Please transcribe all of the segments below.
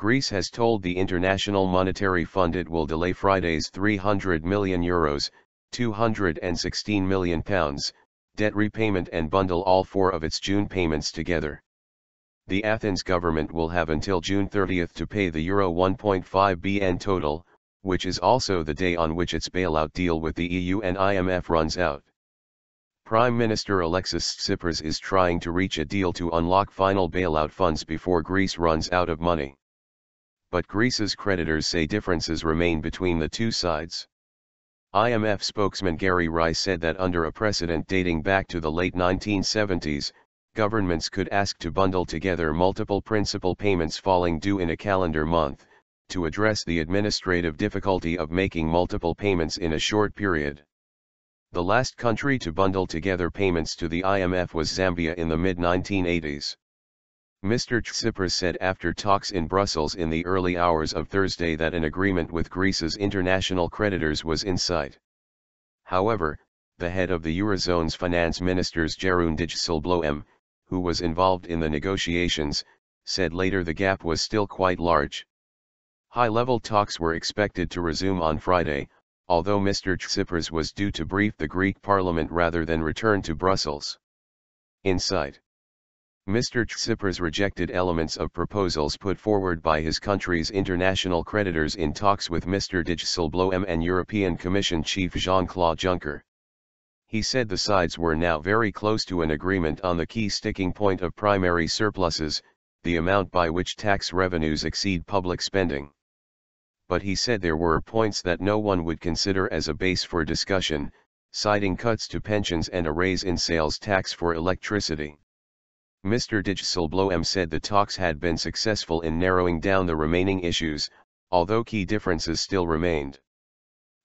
Greece has told the International Monetary Fund it will delay Friday's €300 million, £216 million, debt repayment and bundle all four of its June payments together. The Athens government will have until June 30 to pay the Euro 1.5 billion total, which is also the day on which its bailout deal with the EU and IMF runs out. Prime Minister Alexis Tsipras is trying to reach a deal to unlock final bailout funds before Greece runs out of money. But Greece's creditors say differences remain between the two sides. IMF spokesman Gerry Rice said that under a precedent dating back to the late 1970s, governments could ask to bundle together multiple principal payments falling due in a calendar month, to address the administrative difficulty of making multiple payments in a short period. The last country to bundle together payments to the IMF was Zambia in the mid-1980s. Mr. Tsipras said after talks in Brussels in the early hours of Thursday that an agreement with Greece's international creditors was in sight. However, the head of the Eurozone's finance ministers June IMF, who was involved in the negotiations, said later the gap was still quite large. High-level talks were expected to resume on Friday, although Mr. Tsipras was due to brief the Greek parliament rather than return to Brussels. Insight. Mr. Tsipras rejected elements of proposals put forward by his country's international creditors in talks with Mr. Dijsselbloem and European Commission Chief Jean-Claude Juncker. He said the sides were now very close to an agreement on the key sticking point of primary surpluses, the amount by which tax revenues exceed public spending. But he said there were points that no one would consider as a base for discussion, citing cuts to pensions and a raise in sales tax for electricity. Mr. Dijsselbloem said the talks had been successful in narrowing down the remaining issues, although key differences still remained.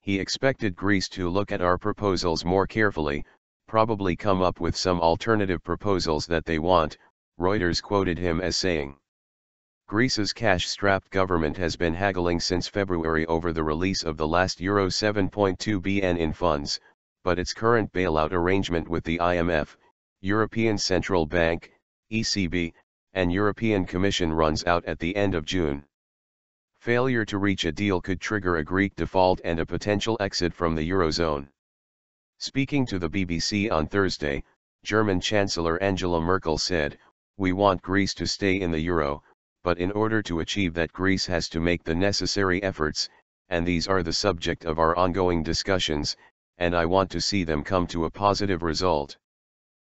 He expected Greece to look at our proposals more carefully, probably come up with some alternative proposals that they want, Reuters quoted him as saying. Greece's cash-strapped government has been haggling since February over the release of the last Euro 7.2 billion in funds, but its current bailout arrangement with the IMF, European Central Bank, ECB, and European Commission runs out at the end of June. Failure to reach a deal could trigger a Greek default and a potential exit from the Eurozone. Speaking to the BBC on Thursday, German Chancellor Angela Merkel said, "We want Greece to stay in the Euro, but in order to achieve that Greece has to make the necessary efforts, and these are the subject of our ongoing discussions, and I want to see them come to a positive result."